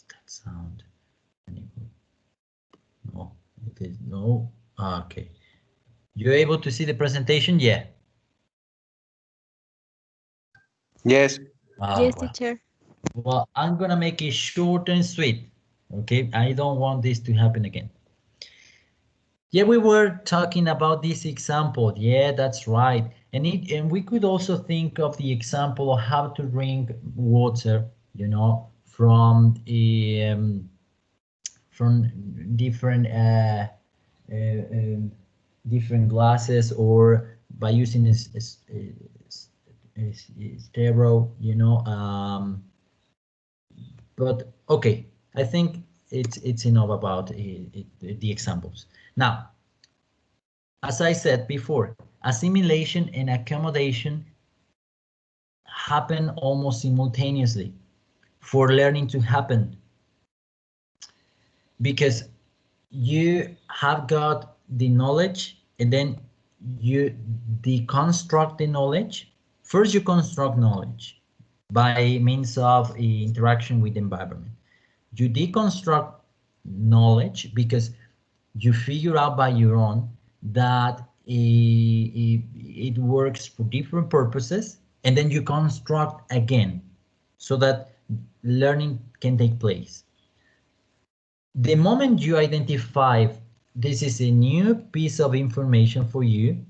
Does that sound any good? No, it is no. Okay. You're able to see the presentation? Yeah. Yes. Yes, teacher. Well, I'm gonna make it short and sweet. Okay, I don't want this to happen again. Yeah, we were talking about this example. Yeah, that's right. And we could also think of the example of how to drink water, you know, from different different glasses, or by using stereo, you know. But okay, I think it's enough about the examples. Now, as I said before, assimilation and accommodation happen almost simultaneously for learning to happen, because you have got the knowledge and then you deconstruct the knowledge. First, you construct knowledge by means of interaction with the environment. You deconstruct knowledge because you figure out by your own that it works for different purposes, and then you construct again so that learning can take place. The moment you identify this is a new piece of information for you,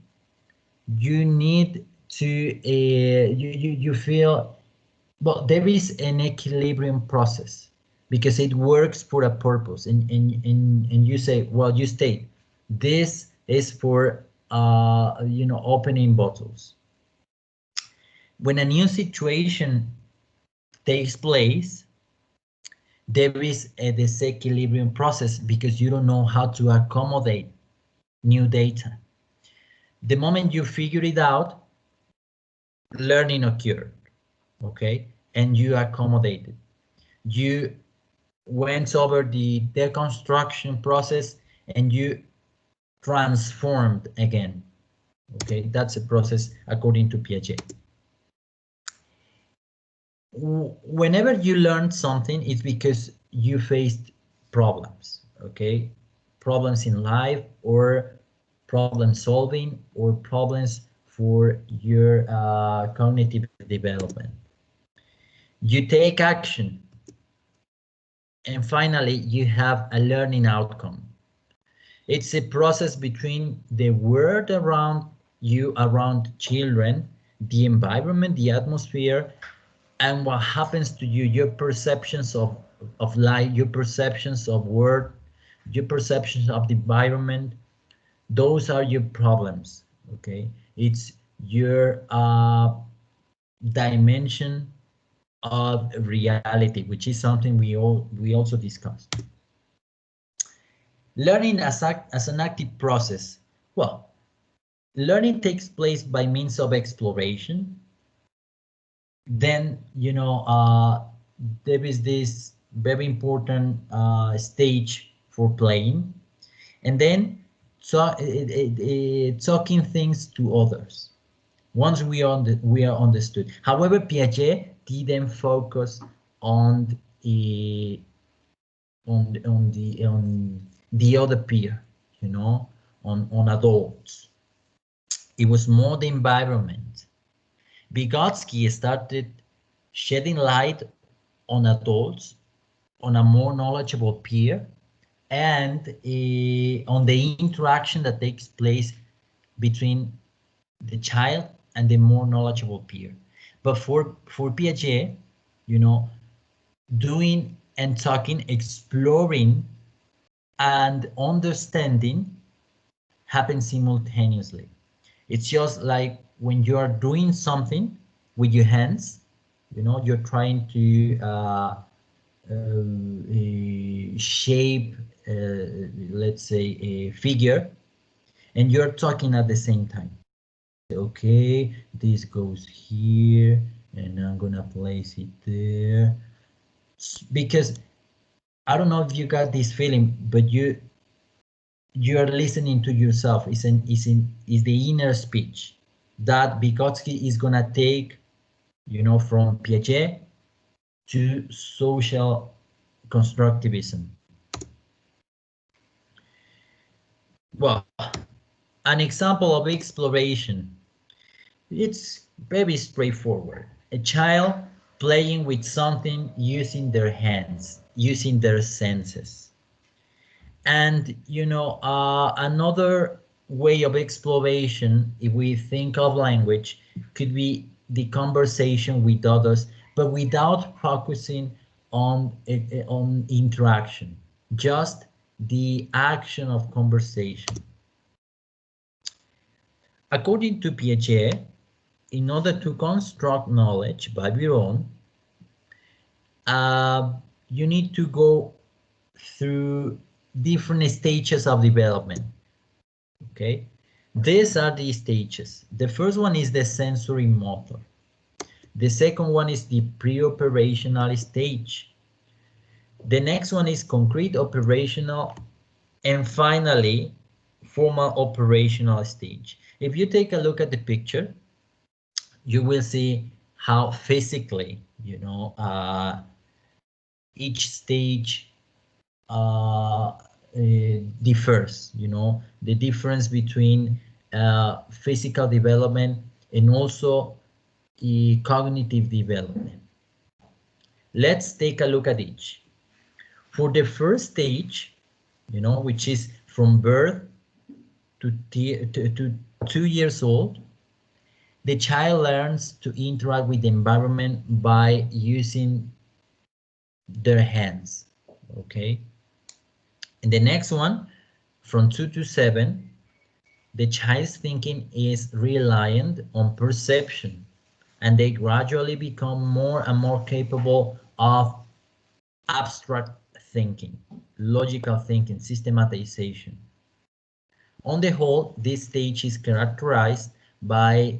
you need to you feel, well, there is an equilibrium process because it works for a purpose, and you say, well, you state this is for you know, opening bottles. When a new situation takes place, there is a disequilibrium process because you don't know how to accommodate new data. The moment you figure it out, learning occurred, okay, and you accommodated. You went over the deconstruction process and you transformed again. Okay, that's a process according to Piaget. Whenever you learn something, it's because you faced problems, okay? Problems in life, or problem solving, or problems for your cognitive development. You take action, and finally you have a learning outcome. It's a process between the world around you, around children, the environment, the atmosphere, and what happens to you, your perceptions of life, your perceptions of world, your perceptions of the environment. Those are your problems, okay? It's your dimension of reality, which is something we also discussed. Learning as an active process. Well, learning takes place by means of exploration. Then, you know, there is this very important stage for playing, and then talking things to others. Once we are understood. However, Piaget didn't focus on the other peer, you know, on adults. It was more the environment. Vygotsky started shedding light on adults, on a more knowledgeable peer, and on the interaction that takes place between the child and the more knowledgeable peer. But for Piaget, you know, doing and talking, exploring and understanding happen simultaneously. It's just like when you are doing something with your hands, you know, you're trying to shape, let's say, a figure, and you're talking at the same time. Okay, this goes here, and I'm gonna place it there, because I don't know if you got this feeling, but you are listening to yourself. Is the inner speech that Vygotsky is gonna take, you know, from Piaget to social constructivism. Well, an example of exploration. It's very straightforward. A child playing with something using their hands, using their senses. And another way of exploration, if we think of language, could be the conversation with others, but without focusing on interaction, just the action of conversation. According to Piaget, in order to construct knowledge by your own, you need to go through different stages of development. Okay, these are the stages. The first one is the sensory motor. The second one is the pre-operational stage. The next one is concrete operational, and finally, formal operational stage. If you take a look at the picture, you will see how physically, each stage differs, the difference between physical development and also cognitive development. Let's take a look at each. For the first stage, which is from birth to 2 years old, the child learns to interact with the environment by using their hands. Okay. And the next one, from 2 to 7, the child's thinking is reliant on perception, and they gradually become more and more capable of abstract thinking, logical thinking, systematization. On the whole, this stage is characterized by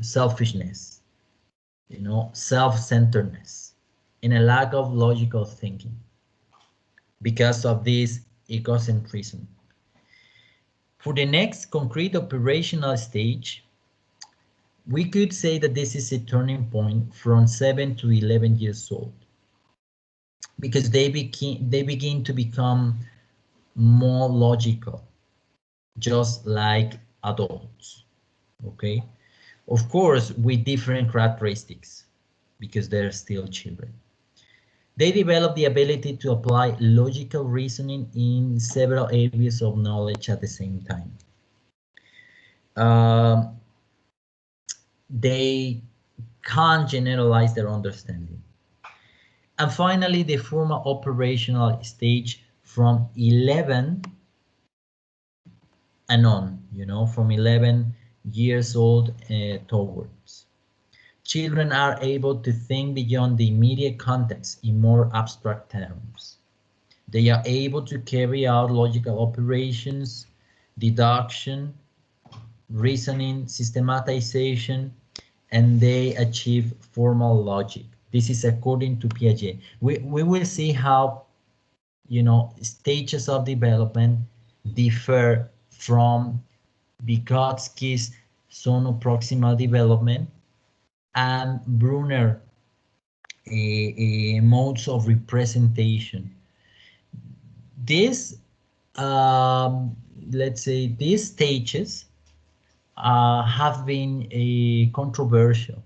selfishness, self-centeredness, and a lack of logical thinking because of this egocentrism. For the next concrete operational stage, we could say that this is a turning point from 7 to 11 years old, because they begin to become more logical, just like adults. Okay, of course, with different characteristics, because they're still children. They develop the ability to apply logical reasoning in several areas of knowledge at the same time. They can't generalize their understanding. And finally, the formal operational stage from 11 and on, from 11 years old towards. Children are able to think beyond the immediate context in more abstract terms. They are able to carry out logical operations, deduction, reasoning, systematization, and they achieve formal logic. This is according to Piaget. We will see how, stages of development differ from Vygotsky's sono-proximal development and Brunner modes of representation. This, let's say, these stages have been controversial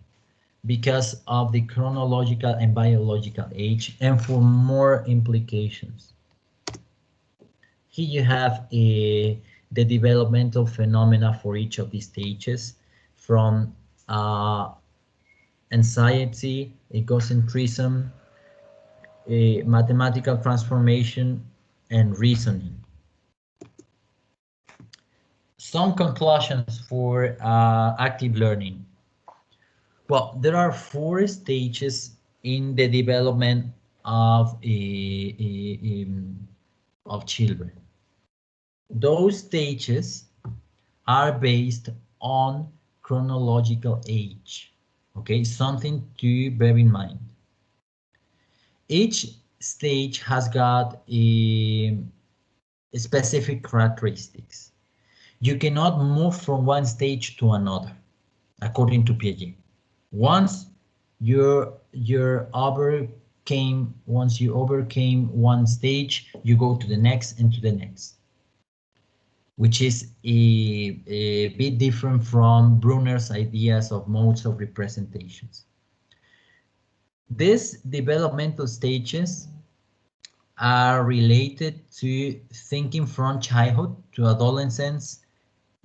because of the chronological and biological age, and for more implications. Here you have the developmental phenomena for each of these stages, from anxiety, egocentrism, mathematical transformation, and reasoning. Some conclusions for active learning. Well, there are 4 stages in the development of children. Those stages are based on chronological age. Okay, something to bear in mind. Each stage has got specific characteristics. You cannot move from one stage to another, according to Piaget. Once you're over you overcame one stage, you go to the next and to the next, which is a bit different from Brunner's ideas of modes of representations. These developmental stages are related to thinking from childhood to adolescence,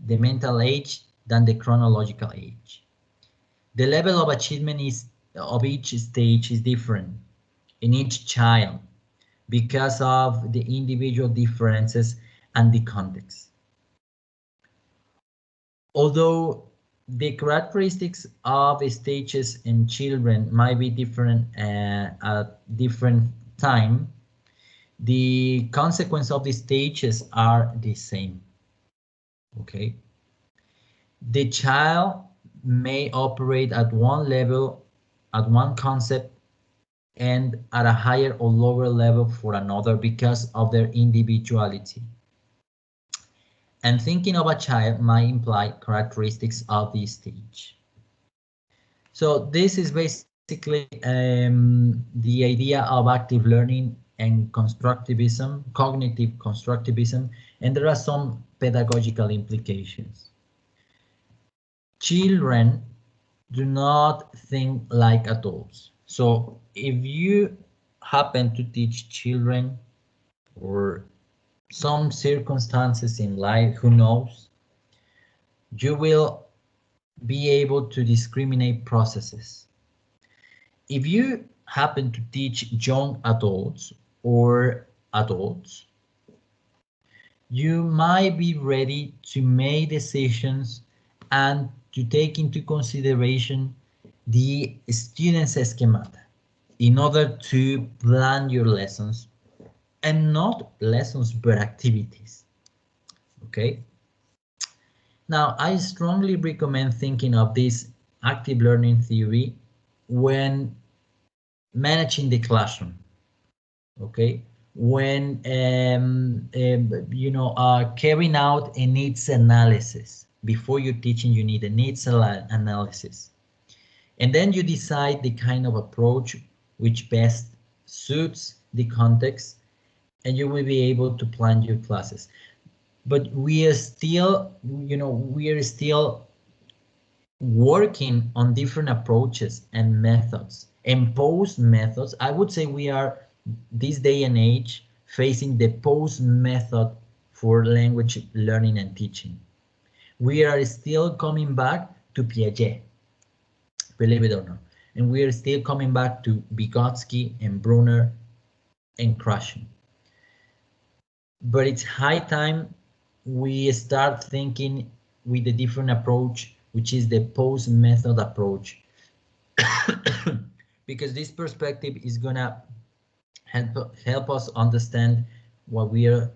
the mental age, than the chronological age. The level of achievement of each stage is different in each child because of the individual differences and the context. Although the characteristics of stages in children might be different at different time, the consequence of the stages are the same. Okay. The child may operate at one level, at one concept, and at a higher or lower level for another because of their individuality. And thinking of a child might imply characteristics of the stage. So this is basically the idea of active learning and constructivism, cognitive constructivism, and there are some pedagogical implications. Children do not think like adults. So if you happen to teach children or some circumstances in life, who knows, you will be able to discriminate processes. If you happen to teach young adults or adults, you might be ready to make decisions and to take into consideration the student's schemata in order to plan your lessons, and not lessons but activities. Okay. Now, I strongly recommend thinking of this active learning theory when managing the classroom. Okay, when carrying out a needs analysis. Before you're teaching, you need a needs analysis, and then you decide the kind of approach which best suits the context, and you will be able to plan your classes. But we are still, working on different approaches and methods and post methods. I would say we are this day and age facing the post method for language learning and teaching. We are still coming back to Piaget, believe it or not, and we are still coming back to Vygotsky and Brunner and Krashen. But it's high time we start thinking with a different approach, which is the post method approach, because this perspective is gonna help us understand what we are,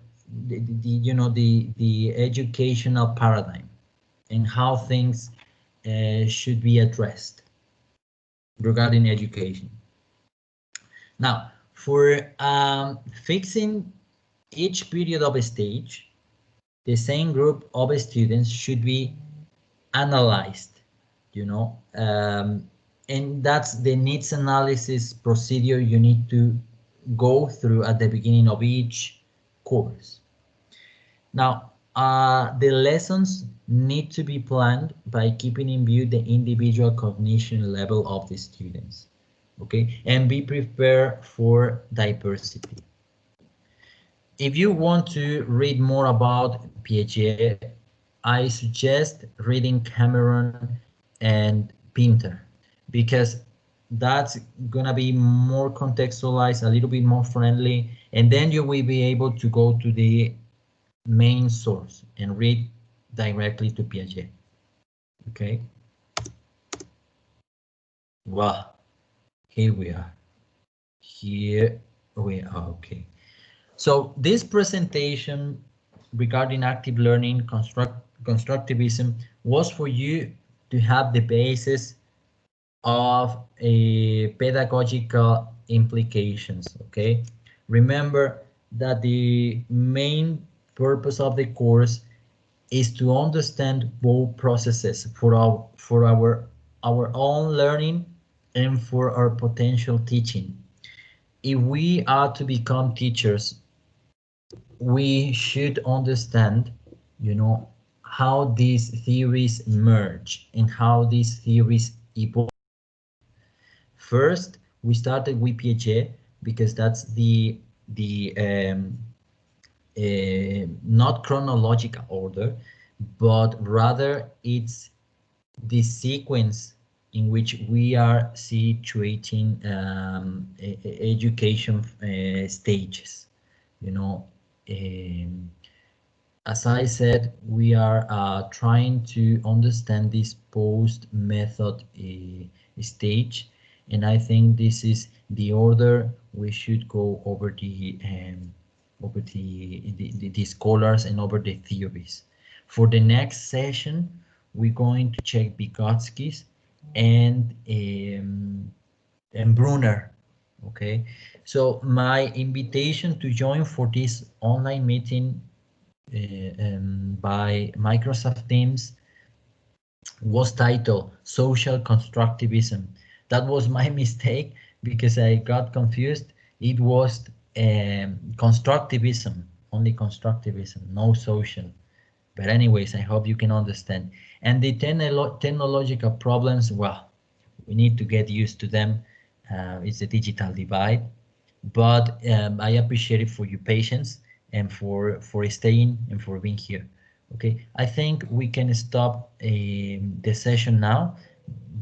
the educational paradigm and how things should be addressed regarding education. Now, for fixing each period of a stage, the same group of students should be analyzed, and that's the needs analysis procedure you need to go through at the beginning of each course. Now, the lessons need to be planned by keeping in view the individual cognition level of the students, okay, and be prepared for diversity. If you want to read more about Piaget, I suggest reading Cameron and Pinter, because that's gonna be more contextualized, a little bit more friendly, and then you will be able to go to the main source and read directly to Piaget. Okay. Well, here we are. Okay. So this presentation regarding active learning, constructivism, was for you to have the basis of a pedagogical implications. Okay, remember that the main purpose of the course is to understand both processes for our own learning and for our potential teaching. if we are to become teachers, we should understand, you know, how these theories merge and how these theories evolve. First, we started with Piaget because that's the not chronological order, but rather it's the sequence in which we are situating education stages. You know, um, as I said, we are trying to understand this post method stage, and I think this is the order we should go over the scholars and over the theories. For the next session, we're going to check Vygotsky's and Brunner. Okay, so my invitation to join for this online meeting by Microsoft Teams was titled Social Constructivism. That was my mistake because I got confused. It was constructivism, only constructivism, no social. But anyways, I hope you can understand. And the technological problems, well, we need to get used to them. It's a digital divide, but I appreciate it for your patience and for staying and for being here. Okay, I think we can stop the session now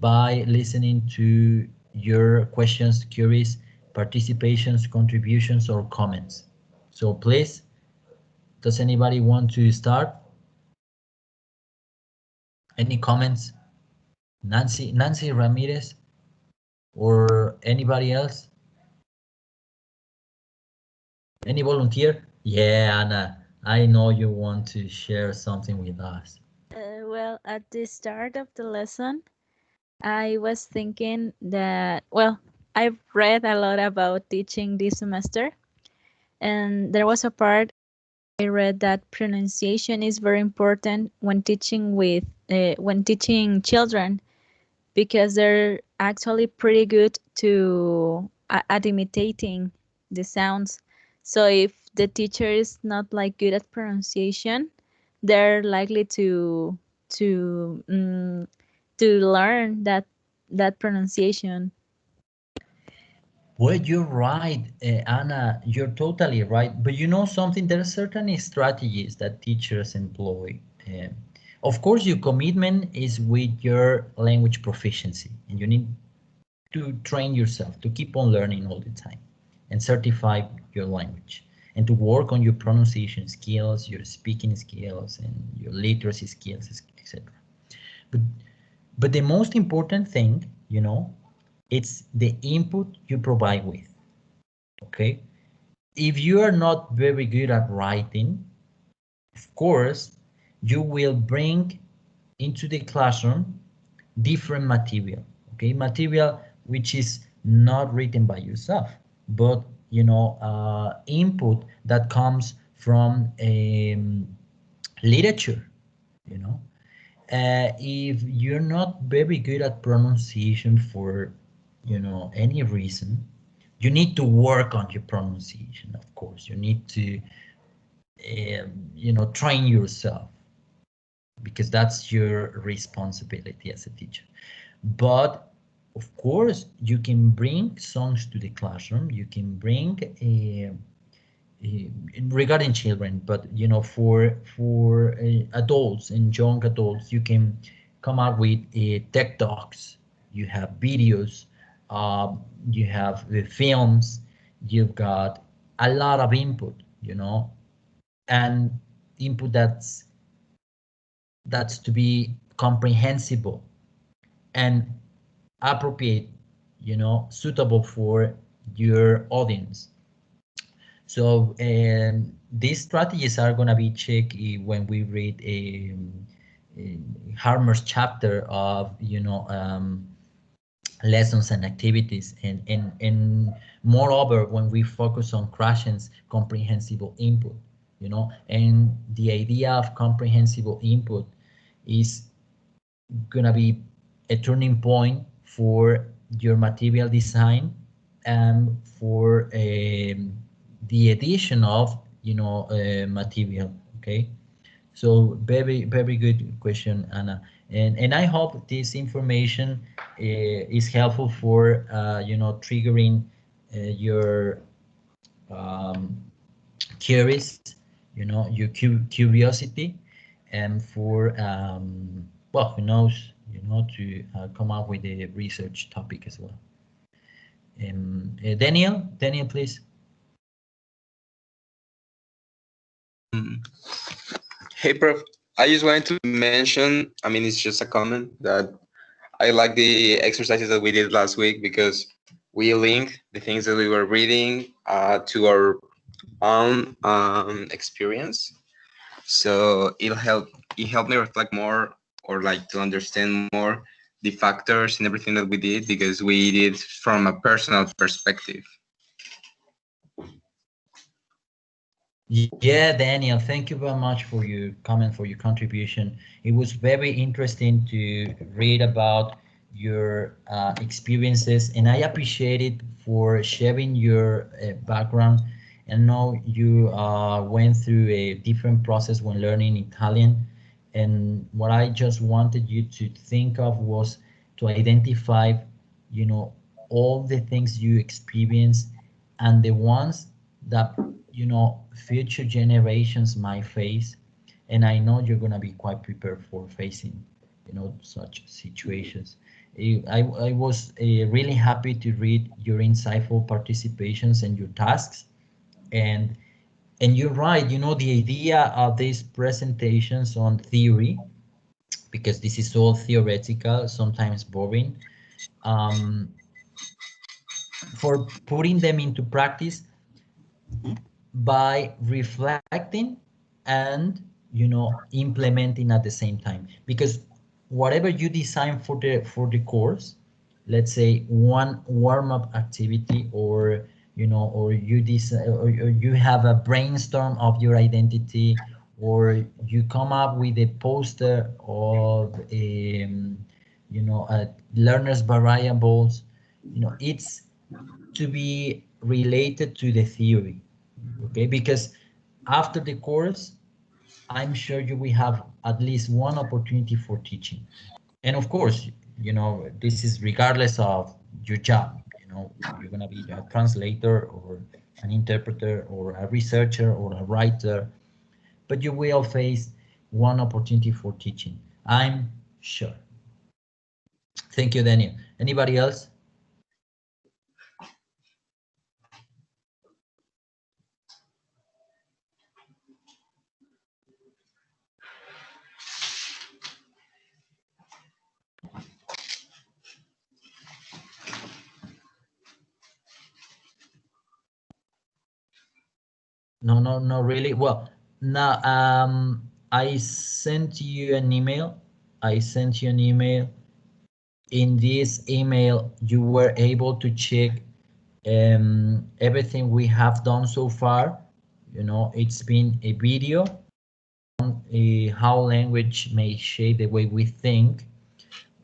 by listening to your questions, queries, participations, contributions, or comments. So please, does anybody want to start? Any comments? Nancy Ramirez or anybody else? Any volunteer? Yeah, Anna, I know you want to share something with us. Well, at the start of the lesson, I was thinking that, well, I've read a lot about teaching this semester, and there was a part I read that pronunciation is very important when teaching children because they're actually pretty good at imitating the sounds. So if the teacher is not like good at pronunciation, they're likely to um, to learn that pronunciation. Well, you're right, Anna, you're totally right. But you know something, there are certain strategies that teachers employ. Um, of course, your commitment is with your language proficiency, and you need to train yourself to keep on learning all the time and certify your language and to work on your pronunciation skills, your speaking skills, and your literacy skills, etc. But but the most important thing, you know, it's the input you provide with. Okay, if you are not very good at writing, of course, you will bring into the classroom different material. Okay, material which is not written by yourself, but you know, input that comes from literature. You know, if you're not very good at pronunciation for, you know, any reason, you need to work on your pronunciation. Of course, you need to, you know, train yourself because that's your responsibility as a teacher. But of course, you can bring songs to the classroom. You can bring regarding children, but you know, for adults and young adults, you can come up with tech talks. You have videos, you have the films. You've got a lot of input, you know, and input that's to be comprehensible and appropriate, you know, suitable for your audience. So these strategies are going to be checked when we read Harmer's chapter of, you know, lessons and activities, and moreover when we focus on Krashen's comprehensible input, you know, and the idea of comprehensible input is going to be a turning point for your material design for the addition of material. Okay, so very good question, Anna, and I hope this information is helpful for triggering your curious, your curiosity, and for well, who knows, to come up with a research topic as well. Daniel, please. Mm. Hey, Prof. I just wanted to mention, I mean, it's just a comment that I like the exercises that we did last week because we linked the things that we were reading to our own experience. So it helped me reflect more, or like to understand more the factors and everything that we did, because we did from a personal perspective. Yeah, Daniel, thank you very much for your comment, for your contribution. It was very interesting to read about your experiences, and I appreciate it for sharing your background. And know you went through a different process when learning Italian, and what I just wanted you to think of was to identify, all the things you experienced and the ones that future generations might face, and I know you're going to be quite prepared for facing such situations. I was really happy to read your insightful participations and your tasks, and you're right, the idea of these presentations on theory, because this is all theoretical, sometimes boring, um, for putting them into practice by reflecting and implementing at the same time, because whatever you design for the course, let's say one warm-up activity, or or you design, or you have a brainstorm of your identity, or you come up with a poster of learners variables, it's to be related to the theory. Okay, because after the course, I'm sure you will have at least one opportunity for teaching. And of course, this is regardless of your job. You're going to be a translator or an interpreter or a researcher or a writer, but you will face one opportunity for teaching, I'm sure. Thank you, Daniel. Anybody else? No, no, no, really. Well, now, I sent you an email. I sent you an email. In this email, you were able to check everything we have done so far. It's been a video on how language may shape the way we think.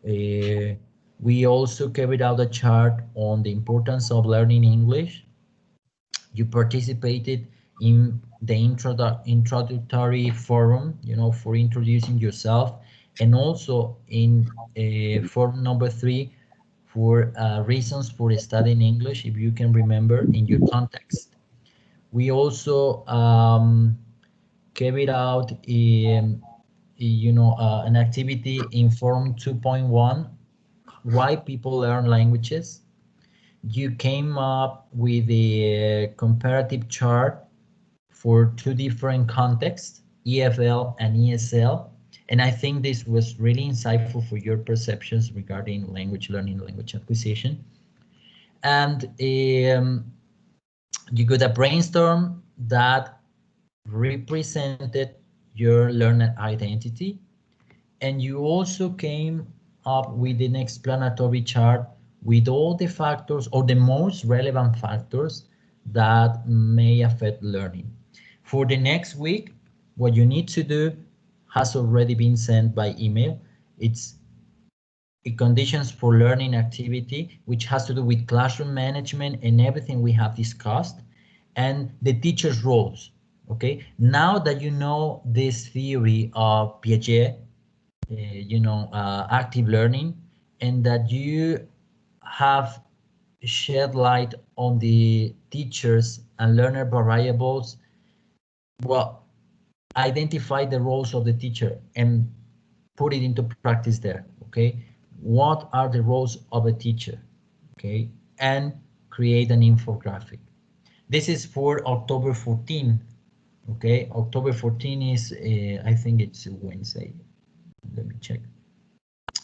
We also carried out a chart on the importance of learning English. You participated in the introductory forum, for introducing yourself, and also in forum number 3 for reasons for studying English, if you can remember, in your context. We also carried out an activity in forum 2.1, why people learn languages. You came up with a comparative chart for 2 different contexts, EFL and ESL. And I think this was really insightful for your perceptions regarding language learning, language acquisition. And you got a brainstorm that represented your learner identity. And you also came up with an explanatory chart with all the factors, or the most relevant factors, that may affect learning. For the next week, what you need to do has already been sent by email. It's conditions for learning activity, which has to do with classroom management and everything we have discussed, and the teacher's roles. Okay, now that you know this theory of Piaget, active learning, and that you have shed light on the teachers and learner variables, well, identify the roles of the teacher and put it into practice there. Okay, what are the roles of a teacher? Okay, and create an infographic. This is for October 14. Okay, October 14 is I think it's Wednesday. Let me check.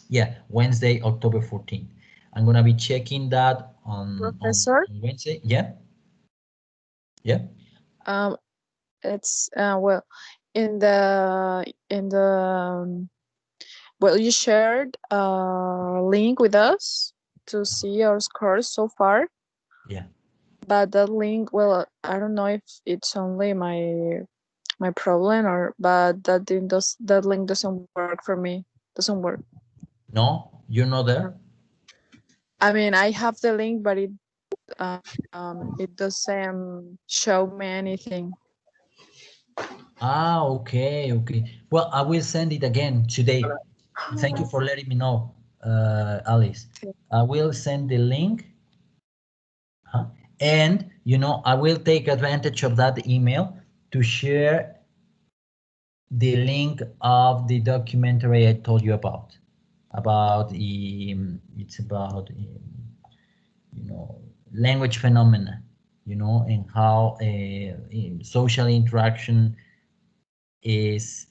Yeah, Wednesday, October 14. I'm gonna be checking that on Professor, Wednesday. Yeah, yeah. um, it's well, in the well, you shared a link with us to see our scores so far, Yeah. but that link, well, I don't know if it's only my problem, or but that link doesn't work for me. Doesn't work. No, you're not there? I mean, I have the link, but it doesn't show me anything. Ah, okay, okay. Well, I will send it again today. Thank you for letting me know, Alice. I will send the link. Huh? And, I will take advantage of that email to share the link of the documentary I told you about it's about language phenomena, and how social interaction is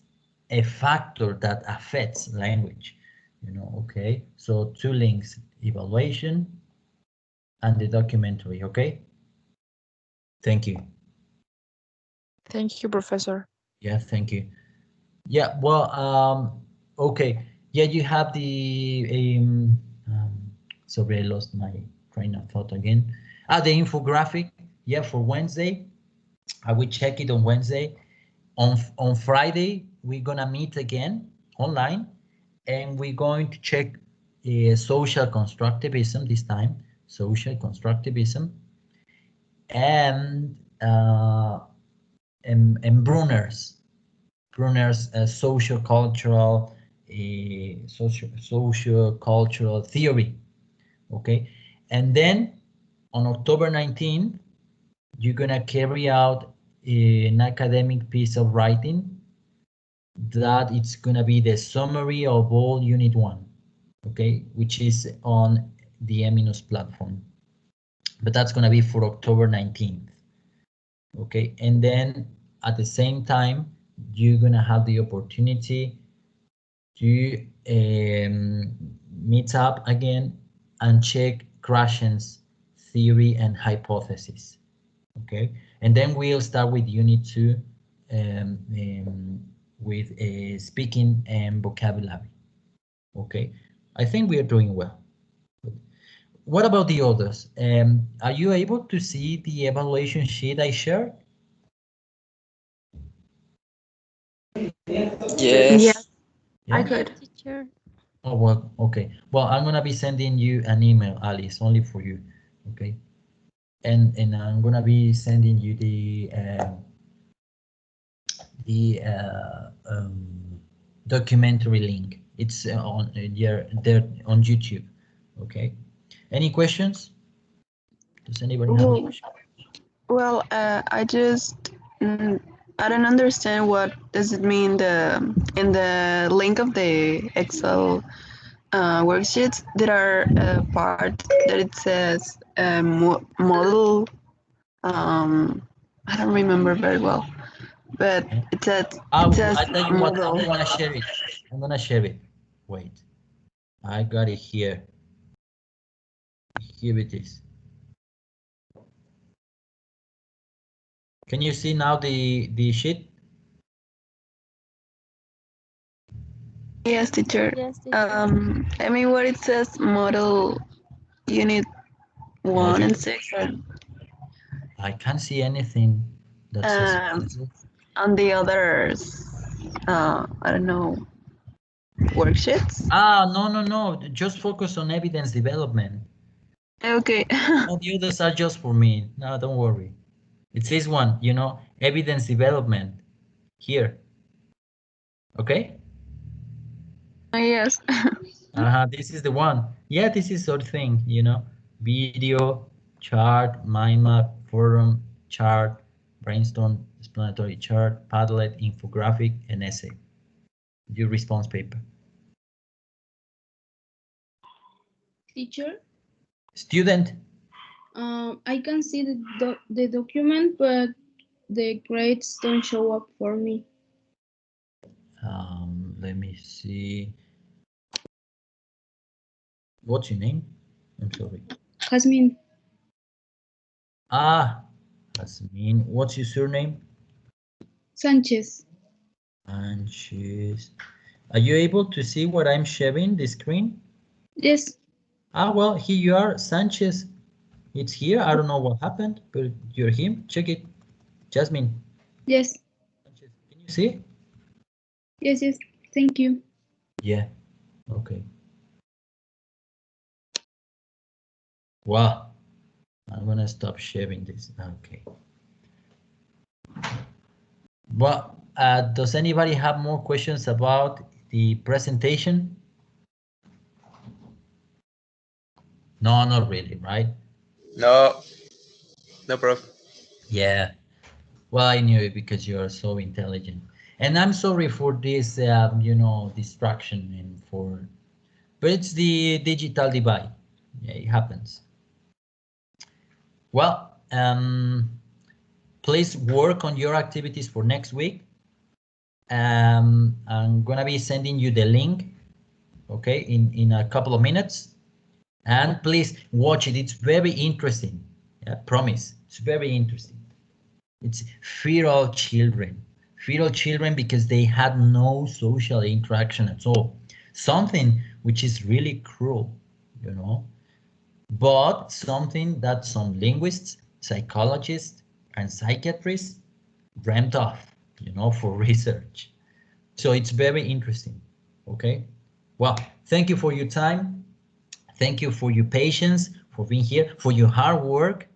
a factor that affects language, okay? So two links, evaluation and the documentary, okay? Thank you. Thank you, Professor. Yeah, thank you. Yeah, well, okay. Yeah, you have the sorry, I lost my train of thought again. The infographic. Yeah, for Wednesday. I will check it on Wednesday. On Friday, we're gonna meet again online, and we're going to check social constructivism this time. Social constructivism and Brunner's social-cultural social-cultural theory. Okay, and then on October 19th, you're gonna carry out an academic piece of writing that it's gonna be the summary of all Unit 1, okay, which is on the Eminus platform. But that's gonna be for October 19th. Okay, and then at the same time, you're gonna have the opportunity to meet up again and check Krashen's theory and hypothesis. Okay, and then we'll start with Unit 2 with speaking and vocabulary. Okay, I think we are doing well. What about the others? Are you able to see the evaluation sheet I shared? Yes, Yes. I Yeah. could. Teacher. Oh, well, okay. Well, I'm gonna be sending you an email, Alice, only for you. Okay. And I'm gonna be sending you the documentary link. It's on there on YouTube. Okay. Any questions? Does anybody have a Well, question? I just I don't understand what does it mean in the link of the Excel worksheets. There are a part that it says model. I don't remember very well, but Yeah. it says I tell you what, I'm model. gonna share it. I'm gonna share it. Wait, I got it here. Here it is. Can you see now the sheet? Yes, teacher. Yes, teacher. I mean what it says model unit No, 1 and 6 are I can't see anything that says um, on the others. I don't know. worksheets? No. Just focus on evidence development. Okay. All the others are just for me. No, don't worry. It's this one, evidence development here. Okay? Yes. This is the one. Yeah, this is sort of thing, video, chart, mind map, forum, chart, brainstorm, explanatory chart, Padlet, infographic, and essay. Your response paper. Teacher, Student. I can see the document, but the grades don't show up for me. Let me see. What's your name? I'm sorry. Jasmine, Jasmine. What's your surname? Sanchez. And are you able to see what I'm sharing the screen? Yes, Well, here you are, Sanchez. It's here. I don't know what happened, but you're him. Check it. Jasmine. yes, Sanchez. Can you see? yes. Thank you. Yeah. Okay. Wow. I'm gonna stop sharing this. Okay. Well, does anybody have more questions about the presentation? No, not really, right? No, no, prof. Yeah. Well, I knew it because you're so intelligent. And I'm sorry for this, distraction but it's the digital divide. Yeah, it happens. Well, please work on your activities for next week. I'm gonna be sending you the link, okay, in a couple of minutes. And please watch it. It's very interesting. I promise. It's very interesting. It's feral children. Feral children because they had no social interaction at all. Something which is really cruel, but something that some linguists, psychologists, and psychiatrists dreamt of, for research. So it's very interesting. Okay. Well, thank you for your time. Thank you for your patience, for being here, for your hard work,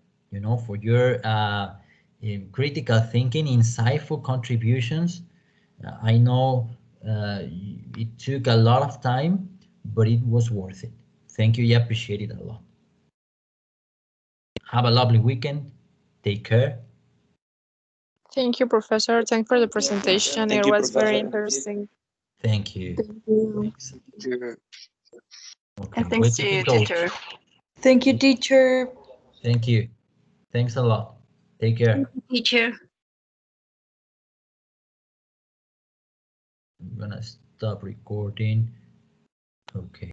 for your critical thinking, insightful contributions. I know it took a lot of time, but it was worth it. Thank you. I appreciate it a lot. Have a lovely weekend. Take care. Thank you, Professor. Thanks for the presentation. Thank It you, was very Professor. interesting. Thank you. Thank you. Thanks. You- Okay, And we'll thanks keep to in you, touch. teacher. Thank you, teacher. Thank you. Thanks a lot. Take care. Teacher. I'm gonna stop recording. Okay.